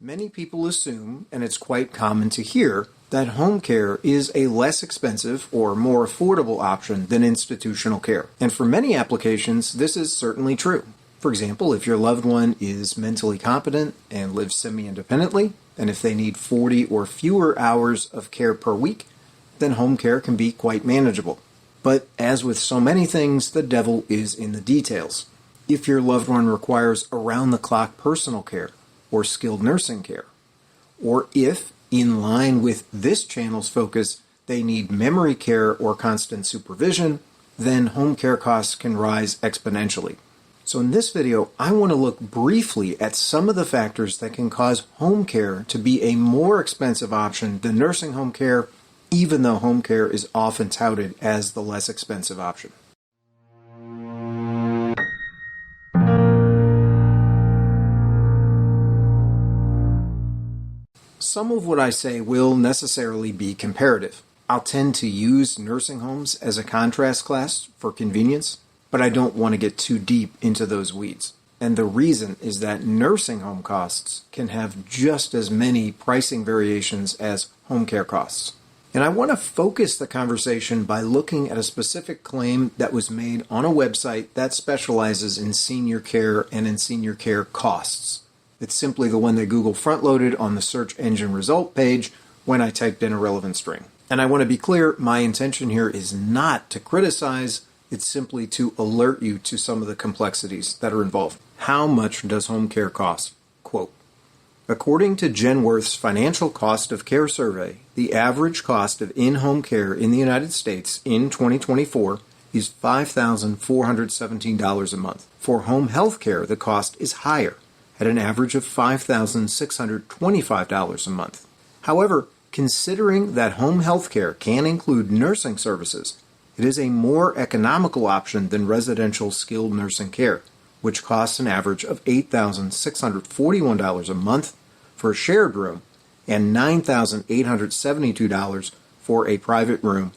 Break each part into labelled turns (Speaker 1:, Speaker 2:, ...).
Speaker 1: Many people assume, and it's quite common to hear, that home care is a less expensive or more affordable option than institutional care. And for many applications, this is certainly true. For example, if your loved one is mentally competent and lives semi-independently, and if they need 40 or fewer hours of care per week, then home care can be quite manageable. But as with so many things, the devil is in the details. If your loved one requires around-the-clock personal care, or skilled nursing care, or if, in line with this channel's focus, they need memory care or constant supervision, then home care costs can rise exponentially. So in this video, I want to look briefly at some of the factors that can cause home care to be a more expensive option than nursing home care, even though home care is often touted as the less expensive option. Some of what I say will necessarily be comparative. I'll tend to use nursing homes as a contrast class for convenience, but I don't want to get too deep into those weeds. And the reason is that nursing home costs can have just as many pricing variations as home care costs. And I want to focus the conversation by looking at a specific claim that was made on a website that specializes in senior care and in senior care costs. It's simply the one that Google front-loaded on the search engine result page when I typed in a relevant string. And I want to be clear, my intention here is not to criticize, it's simply to alert you to some of the complexities that are involved. How much does home care cost? Quote, according to Genworth's Financial Cost of Care Survey, the average cost of in-home care in the United States in 2024 is $5,417 a month. For home health care, the cost is higher, at an average of $5,625 a month. However, considering that home health care can include nursing services, it is a more economical option than residential skilled nursing care, which costs an average of $8,641 a month for a shared room and $9,872 for a private room,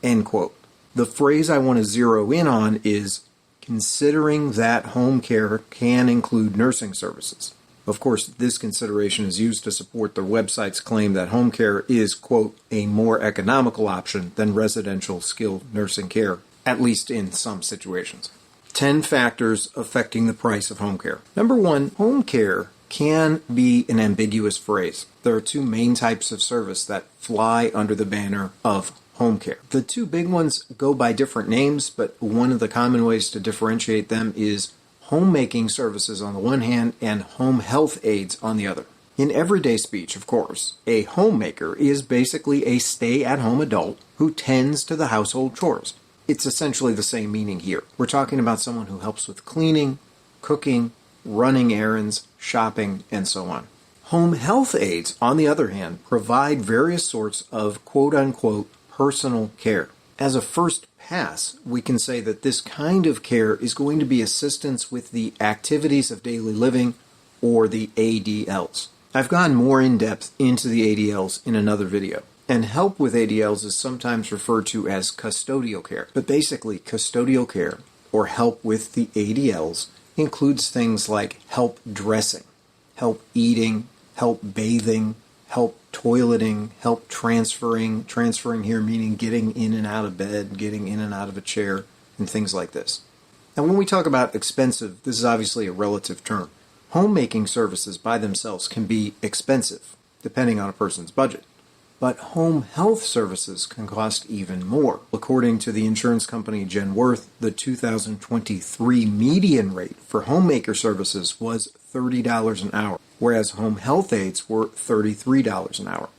Speaker 1: end quote. The phrase I want to zero in on is considering that home care can include nursing services. Of course, this consideration is used to support the website's claim that home care is, quote, a more economical option than residential skilled nursing care, at least in some situations. 10 factors affecting the price of home care. Number one, home care can be an ambiguous phrase. There are two main types of service that fly under the banner of home care. The two big ones go by different names, but one of the common ways to differentiate them is homemaking services on the one hand and home health aides on the other. In everyday speech, of course, a homemaker is basically a stay-at-home adult who tends to the household chores. It's essentially the same meaning here. We're talking about someone who helps with cleaning, cooking, running errands, shopping, and so on. Home health aides, on the other hand, provide various sorts of quote-unquote personal care. As a first pass, we can say that this kind of care is going to be assistance with the activities of daily living, or the ADLs. I've gone more in depth into the ADLs in another video, and help with ADLs is sometimes referred to as custodial care. But basically, custodial care, or help with the ADLs, includes things like help dressing, help eating, help bathing, help toileting, help transferring here meaning getting in and out of bed, getting in and out of a chair, and things like this. Now when we talk about expensive, this is obviously a relative term. Homemaking services by themselves can be expensive, depending on a person's budget. But home health services can cost even more. According to the insurance company Genworth, the 2023 median rate for homemaker services was $30 an hour, whereas home health aides were $33 an hour.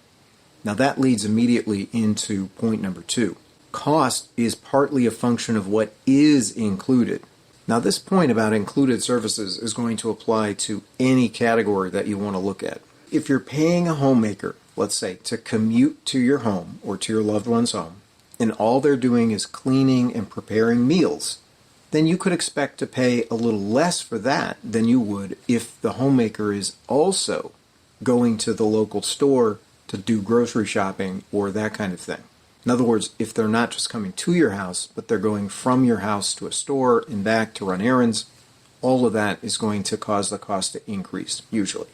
Speaker 1: Now that leads immediately into point number two. Cost is partly a function of what is included. Now this point about included services is going to apply to any category that you want to look at. If you're paying a homemaker, let's say, to commute to your home or to your loved one's home, and all they're doing is cleaning and preparing meals, then you could expect to pay a little less for that than you would if the homemaker is also going to the local store to do grocery shopping or that kind of thing. In other words, if they're not just coming to your house, but they're going from your house to a store and back to run errands, all of that is going to cause the cost to increase, usually.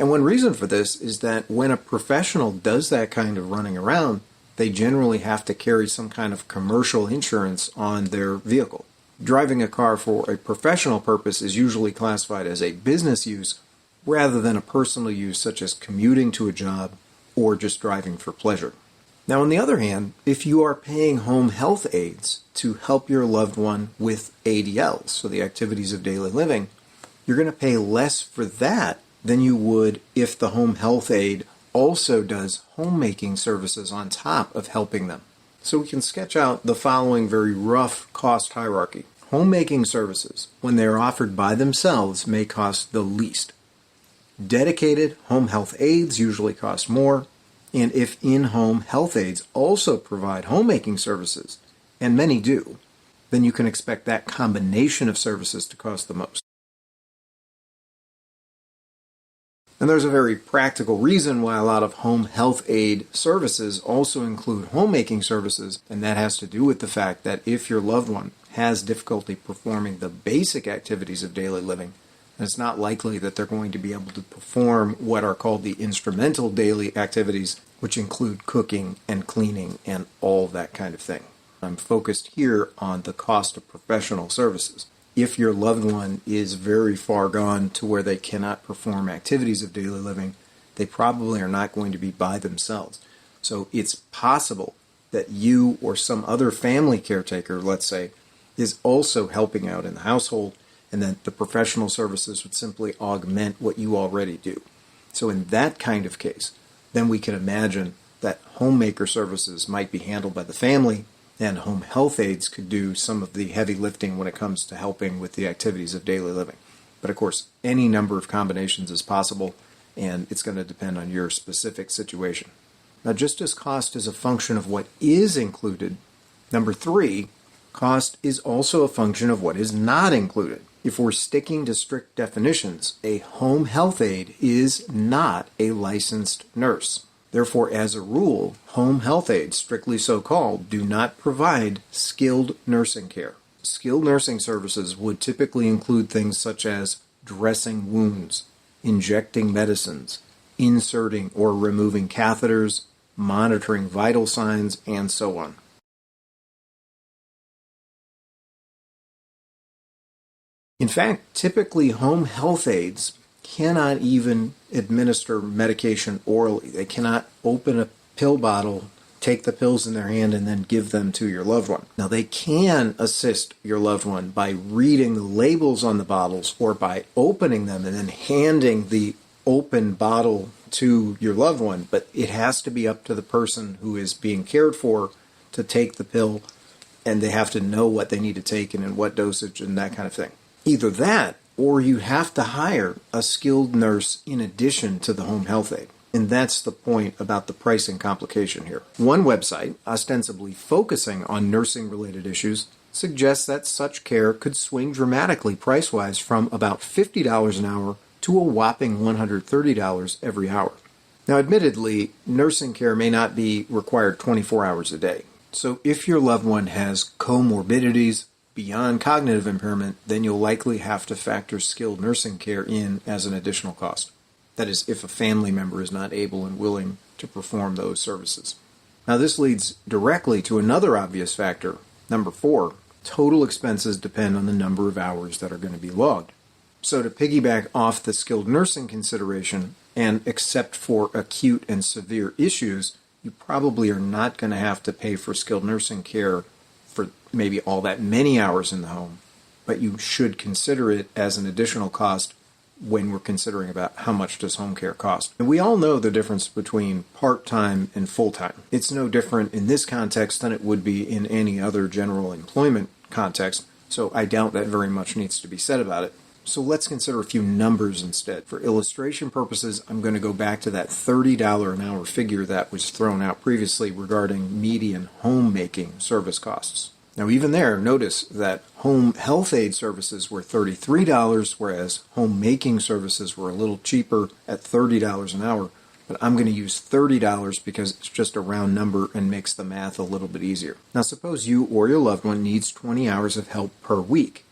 Speaker 1: And one reason for this is that when a professional does that kind of running around, they generally have to carry some kind of commercial insurance on their vehicle. Driving a car for a professional purpose is usually classified as a business use rather than a personal use such as commuting to a job or just driving for pleasure. Now, on the other hand, if you are paying home health aides to help your loved one with ADLs, so the activities of daily living, you're going to pay less for that than you would if the home health aide also does homemaking services on top of helping them. So we can sketch out the following very rough cost hierarchy. Homemaking services, when they are offered by themselves, may cost the least. Dedicated home health aides usually cost more, and if in-home health aides also provide homemaking services, and many do, then you can expect that combination of services to cost the most. And there's a very practical reason why a lot of home health aide services also include homemaking services, and that has to do with the fact that if your loved one has difficulty performing the basic activities of daily living, then it's not likely that they're going to be able to perform what are called the instrumental daily activities, which include cooking and cleaning and all that kind of thing. I'm focused here on the cost of professional services. If your loved one is very far gone to where they cannot perform activities of daily living, they probably are not going to be by themselves. So it's possible that you or some other family caretaker, let's say, is also helping out in the household, and that the professional services would simply augment what you already do. So in that kind of case, then we can imagine that homemaker services might be handled by the family, and home health aides could do some of the heavy lifting when it comes to helping with the activities of daily living. But of course, any number of combinations is possible, and it's going to depend on your specific situation. Now, just as cost is a function of what is included, number 3, cost is also a function of what is not included. If we're sticking to strict definitions, a home health aide is not a licensed nurse. Therefore, as a rule, home health aides, strictly so called, do not provide skilled nursing care. Skilled nursing services would typically include things such as dressing wounds, injecting medicines, inserting or removing catheters, monitoring vital signs, and so on. In fact, typically home health aides cannot even administer medication orally. They cannot open a pill bottle, take the pills in their hand, and then give them to your loved one. Now, they can assist your loved one by reading the labels on the bottles or by opening them and then handing the open bottle to your loved one, but it has to be up to the person who is being cared for to take the pill, and they have to know what they need to take and in what dosage and that kind of thing. Either that, or you have to hire a skilled nurse in addition to the home health aide. And that's the point about the pricing complication here. One website, ostensibly focusing on nursing-related issues, suggests that such care could swing dramatically price-wise from about $50 an hour to a whopping $130 every hour. Now, admittedly, nursing care may not be required 24 hours a day. So if your loved one has comorbidities beyond cognitive impairment, then you'll likely have to factor skilled nursing care in as an additional cost. That is, if a family member is not able and willing to perform those services. Now, this leads directly to another obvious factor. Number 4, total expenses depend on the number of hours that are going to be logged. So to piggyback off the skilled nursing consideration, and except for acute and severe issues, you probably are not going to have to pay for skilled nursing care for maybe all that many hours in the home, but you should consider it as an additional cost when we're considering about how much does home care cost. And we all know the difference between part-time and full-time. It's no different in this context than it would be in any other general employment context, so I doubt that very much needs to be said about it. So let's consider a few numbers instead. For illustration purposes, I'm going to go back to that $30 an hour figure that was thrown out previously regarding median homemaking service costs. Now, even there, notice that home health aide services were $33, whereas homemaking services were a little cheaper at $30 an hour. But I'm going to use $30 because it's just a round number and makes the math a little bit easier. Now, suppose you or your loved one needs 20 hours of help per week.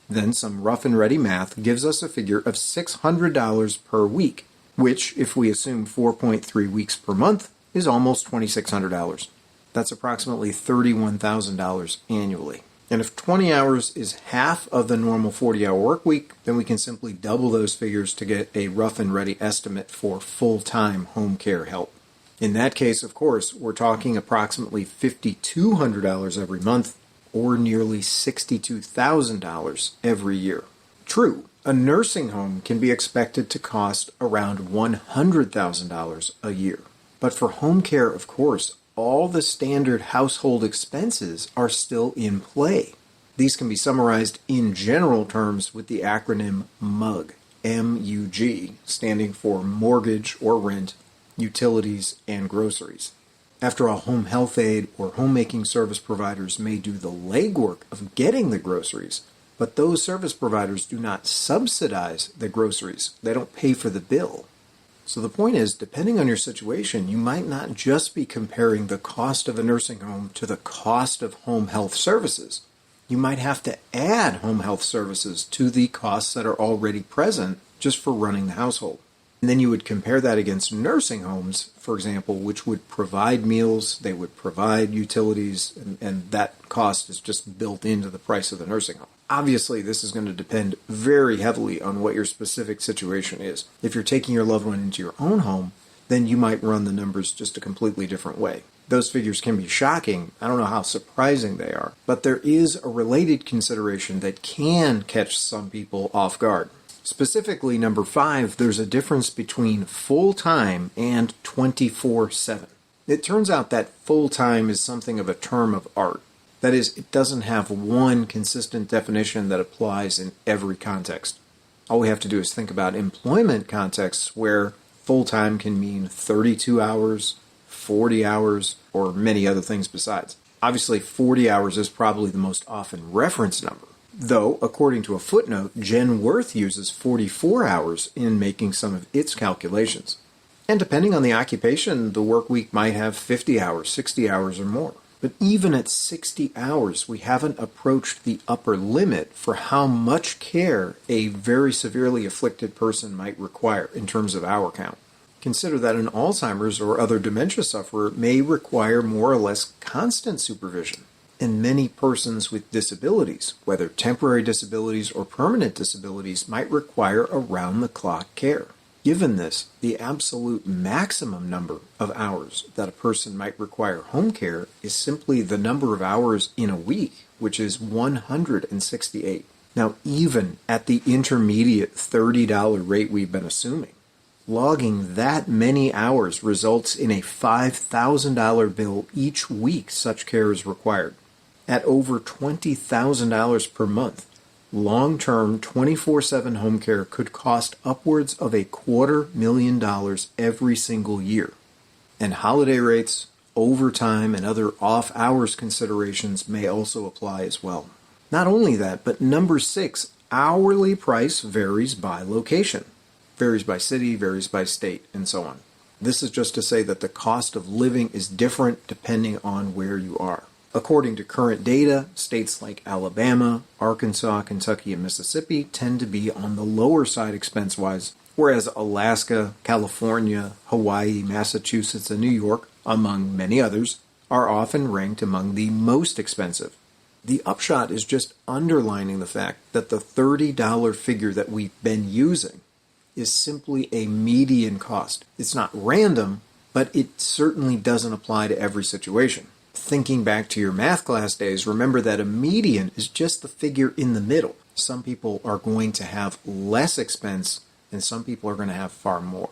Speaker 1: Then some rough and ready math gives us a figure of $600 per week. which, if we assume 4.3 weeks per month, is almost $2,600. That's approximately $31,000 annually. And if 20 hours is half of the normal 40-hour work week, then we can simply double those figures to get a rough and ready estimate for full-time home care help. In that case, of course, we're talking approximately $5,200 every month, or nearly $62,000 every year. True, a nursing home can be expected to cost around $100,000 a year. But for home care, of course, all the standard household expenses are still in play. These can be summarized in general terms with the acronym MUG, M-U-G, standing for mortgage or rent, utilities, and groceries. After all, home health aide or homemaking service providers may do the legwork of getting the groceries, but those service providers do not subsidize the groceries. They don't pay for the bill. So the point is, depending on your situation, you might not just be comparing the cost of a nursing home to the cost of home health services. You might have to add home health services to the costs that are already present just for running the household. And then you would compare that against nursing homes, for example, which would provide meals, they would provide utilities, and that cost is just built into the price of the nursing home. Obviously, this is going to depend very heavily on what your specific situation is. If you're taking your loved one into your own home, then you might run the numbers just a completely different way. Those figures can be shocking. I don't know how surprising they are. But there is a related consideration that can catch some people off guard. Specifically, number 5, there's a difference between full-time and 24/7. It turns out that full-time is something of a term of art. That is, it doesn't have one consistent definition that applies in every context. All we have to do is think about employment contexts where full-time can mean 32 hours, 40 hours, or many other things besides. Obviously, 40 hours is probably the most often referenced number. Though, according to a footnote, Jen Worth uses 44 hours in making some of its calculations. And depending on the occupation, the work week might have 50 hours, 60 hours, or more. But even at 60 hours, we haven't approached the upper limit for how much care a very severely afflicted person might require in terms of hour count. Consider that an Alzheimer's or other dementia sufferer may require more or less constant supervision. And many persons with disabilities, whether temporary disabilities or permanent disabilities, might require around-the-clock care. Given this, the absolute maximum number of hours that a person might require home care is simply the number of hours in a week, which is 168. Now, even at the intermediate $30 rate we've been assuming, logging that many hours results in a $5,000 bill each week such care is required. At over $20,000 per month, long-term 24/7 home care could cost upwards of $250,000 every single year. And holiday rates, overtime, and other off-hours considerations may also apply as well. Not only that, but number 6, hourly price varies by location. Varies by city, varies by state, and so on. This is just to say that the cost of living is different depending on where you are. According to current data, states like Alabama, Arkansas, Kentucky, and Mississippi tend to be on the lower side expense-wise, whereas Alaska, California, Hawaii, Massachusetts, and New York, among many others, are often ranked among the most expensive. The upshot is just underlining the fact that the $30 figure that we've been using is simply a median cost. It's not random, but it certainly doesn't apply to every situation. Thinking back to your math class days, remember that a median is just the figure in the middle. Some people are going to have less expense, and some people are going to have far more.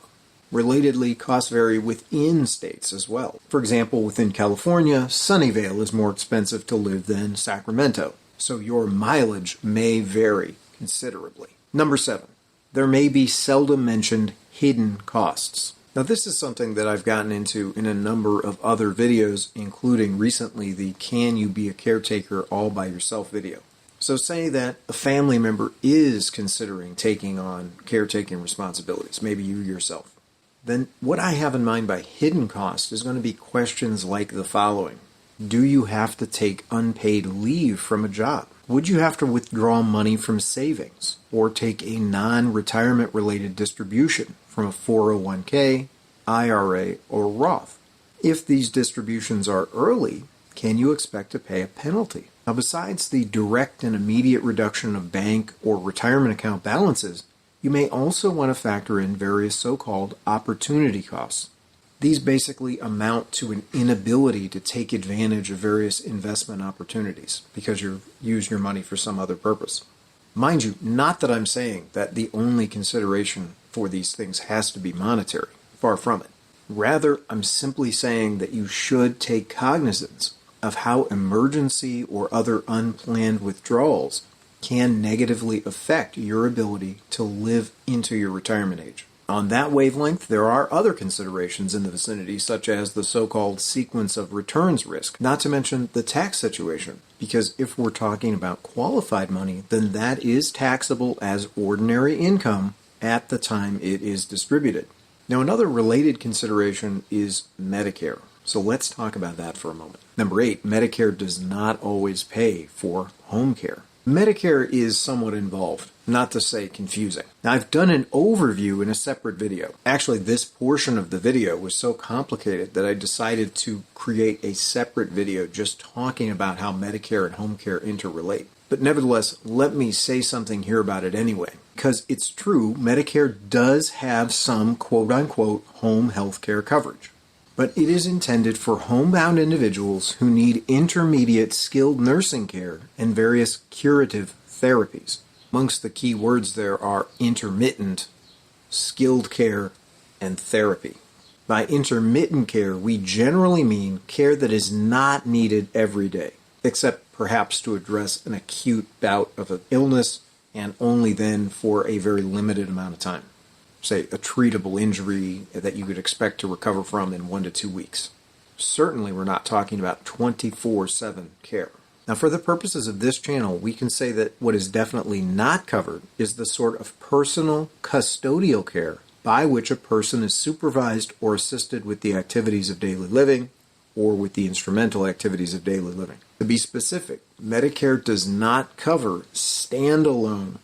Speaker 1: Relatedly, costs vary within states as well. For example, within California, Sunnyvale is more expensive to live than Sacramento, so your mileage may vary considerably. Number 7, there may be seldom mentioned hidden costs. Now, this is something that I've gotten into in a number of other videos, including recently the Can You Be a Caretaker All By Yourself video. So say that a family member is considering taking on caretaking responsibilities, maybe you yourself. Then what I have in mind by hidden cost is going to be questions like the following. Do you have to take unpaid leave from a job? Would you have to withdraw money from savings or take a non-retirement related distribution from a 401k, IRA, or Roth? If these distributions are early, can you expect to pay a penalty? Now, besides the direct and immediate reduction of bank or retirement account balances, you may also want to factor in various so-called opportunity costs. These basically amount to an inability to take advantage of various investment opportunities because you use your money for some other purpose. Mind you, not that I'm saying that the only consideration for these things has to be monetary. Far from it. Rather, I'm simply saying that you should take cognizance of how emergency or other unplanned withdrawals can negatively affect your ability to live into your retirement age. On that wavelength, there are other considerations in the vicinity, such as the so-called sequence of returns risk, not to mention the tax situation, because if we're talking about qualified money, then that is taxable as ordinary income at the time it is distributed. Now, another related consideration is Medicare. So let's talk about that for a moment. Number 8, Medicare does not always pay for home care. Medicare is somewhat involved, not to say confusing. Now, I've done an overview in a separate video. Actually, this portion of the video was so complicated that I decided to create a separate video just talking about how Medicare and home care interrelate. But nevertheless, let me say something here about it anyway. Because it's true, Medicare does have some quote-unquote home health care coverage. But it is intended for homebound individuals who need intermediate skilled nursing care and various curative therapies. Amongst the key words there are intermittent, skilled care, and therapy. By intermittent care, we generally mean care that is not needed every day, except perhaps to address an acute bout of an illness, and only then for a very limited amount of time. Say, a treatable injury that you could expect to recover from in 1 to 2 weeks. Certainly, we're not talking about 24/7 care. Now, for the purposes of this channel, we can say that what is definitely not covered is the sort of personal custodial care by which a person is supervised or assisted with the activities of daily living or with the instrumental activities of daily living. To be specific, Medicare does not cover standalone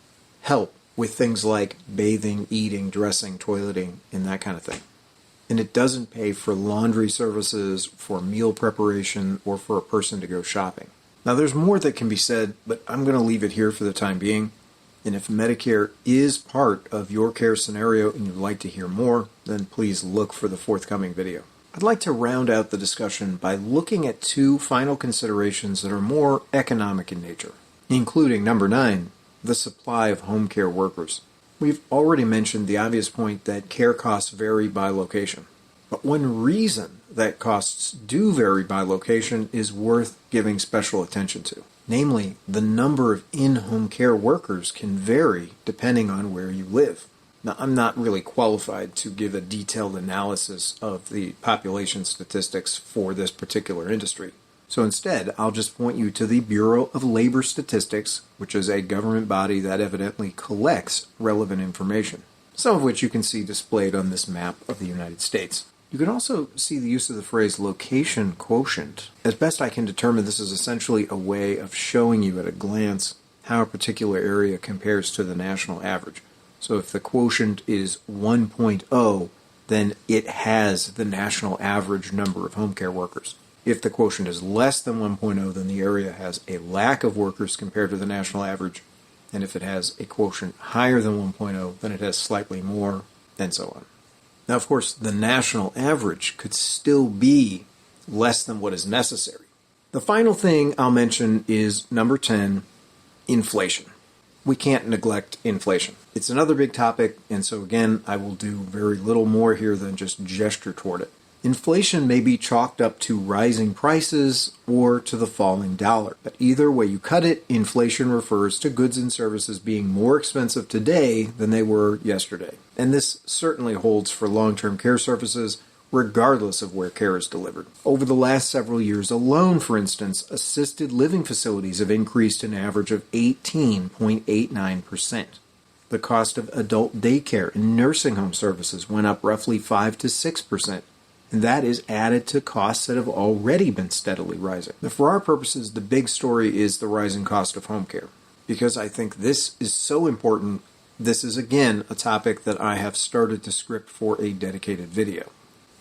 Speaker 1: help with things like bathing, eating, dressing, toileting, and that kind of thing. And it doesn't pay for laundry services, for meal preparation, or for a person to go shopping. Now, there's more that can be said, but I'm going to leave it here for the time being. And if Medicare is part of your care scenario and you'd like to hear more, then please look for the forthcoming video. I'd like to round out the discussion by looking at 2 final considerations that are more economic in nature, including number 9, the supply of home care workers. We've already mentioned the obvious point that care costs vary by location. But one reason that costs do vary by location is worth giving special attention to. Namely, the number of in-home care workers can vary depending on where you live. Now, I'm not really qualified to give a detailed analysis of the population statistics for this particular industry. So instead, I'll just point you to the Bureau of Labor Statistics, which is a government body that evidently collects relevant information, some of which you can see displayed on this map of the United States. You can also see the use of the phrase location quotient. As best I can determine, this is essentially a way of showing you at a glance how a particular area compares to the national average. So if the quotient is 1.0, then it has the national average number of home care workers. If the quotient is less than 1.0, then the area has a lack of workers compared to the national average. And if it has a quotient higher than 1.0, then it has slightly more, and so on. Now, of course, the national average could still be less than what is necessary. The final thing I'll mention is number 10, inflation. We can't neglect inflation. It's another big topic, and so again, I will do very little more here than just gesture toward it. Inflation may be chalked up to rising prices or to the falling dollar. But either way you cut it, inflation refers to goods and services being more expensive today than they were yesterday. And this certainly holds for long-term care services, regardless of where care is delivered. Over the last several years alone, for instance, assisted living facilities have increased an average of 18.89%. The cost of adult daycare and nursing home services went up roughly 5 to 6%. and that is added to costs that have already been steadily rising. Now, for our purposes, the big story is the rising cost of home care. Because I think this is so important, this is again a topic that I have started to script for a dedicated video.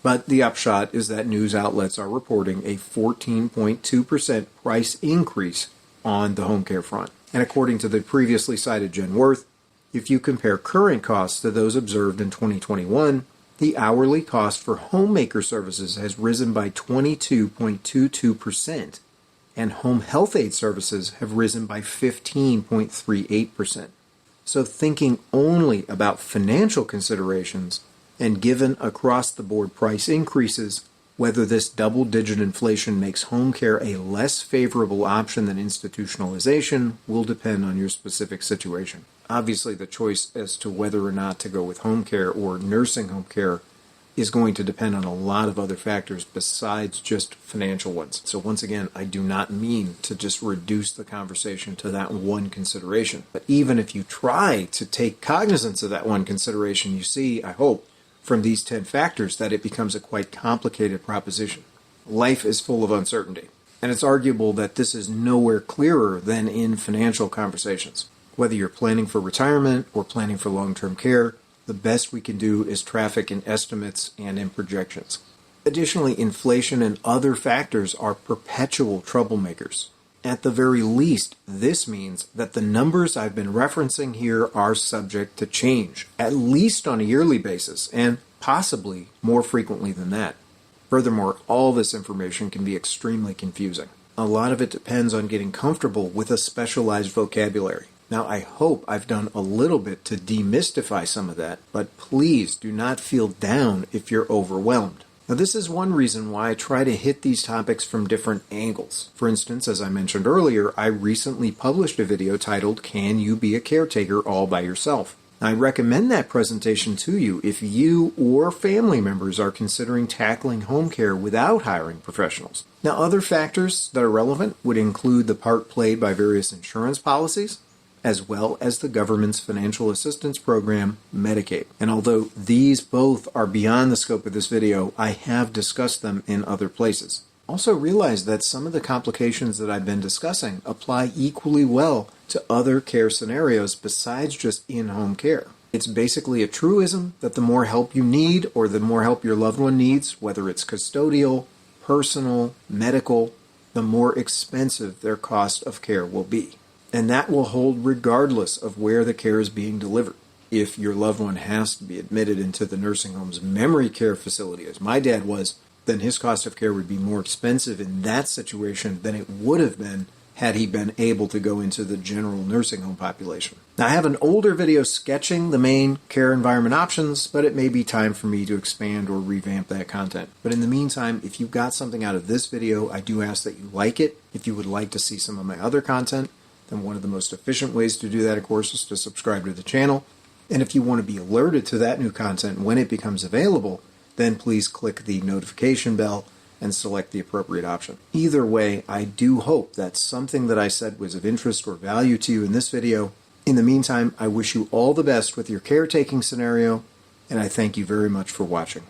Speaker 1: But the upshot is that news outlets are reporting a 14.2% price increase on the home care front. And according to the previously cited Jen Worth, if you compare current costs to those observed in 2021, the hourly cost for homemaker services has risen by 22.22%, and home health aide services have risen by 15.38%. So thinking only about financial considerations, and given across-the-board price increases, whether this double-digit inflation makes home care a less favorable option than institutionalization will depend on your specific situation. Obviously, the choice as to whether or not to go with home care or nursing home care is going to depend on a lot of other factors besides just financial ones. So once again, I do not mean to just reduce the conversation to that one consideration. But even if you try to take cognizance of that one consideration, you see, I hope, from these 10 factors that it becomes a quite complicated proposition. Life is full of uncertainty, and it's arguable that this is nowhere clearer than in financial conversations. Whether you're planning for retirement or planning for long-term care, the best we can do is traffic in estimates and in projections. Additionally, inflation and other factors are perpetual troublemakers. At the very least, this means that the numbers I've been referencing here are subject to change, at least on a yearly basis, and possibly more frequently than that. Furthermore, all this information can be extremely confusing. A lot of it depends on getting comfortable with a specialized vocabulary. Now, I hope I've done a little bit to demystify some of that, but please do not feel down if you're overwhelmed. Now, this is one reason why I try to hit these topics from different angles. For instance, as I mentioned earlier, I recently published a video titled, "Can You Be a Caretaker All by Yourself?" I recommend that presentation to you if you or family members are considering tackling home care without hiring professionals. Now, other factors that are relevant would include the part played by various insurance policies, as well as the government's financial assistance program, Medicaid. And although these both are beyond the scope of this video, I have discussed them in other places. Also realize that some of the complications that I've been discussing apply equally well to other care scenarios besides just in-home care. It's basically a truism that the more help you need or the more help your loved one needs, whether it's custodial, personal, medical, the more expensive their cost of care will be. And that will hold regardless of where the care is being delivered. If your loved one has to be admitted into the nursing home's memory care facility, as my dad was, then his cost of care would be more expensive in that situation than it would have been had he been able to go into the general nursing home population. Now, I have an older video sketching the main care environment options, but it may be time for me to expand or revamp that content. But in the meantime, if you got something out of this video, I do ask that you like it. If you would like to see some of my other content, then one of the most efficient ways to do that, of course, is to subscribe to the channel. And if you want to be alerted to that new content when it becomes available, then please click the notification bell and select the appropriate option. Either way, I do hope that something that I said was of interest or value to you in this video. In the meantime, I wish you all the best with your caretaking scenario, and I thank you very much for watching.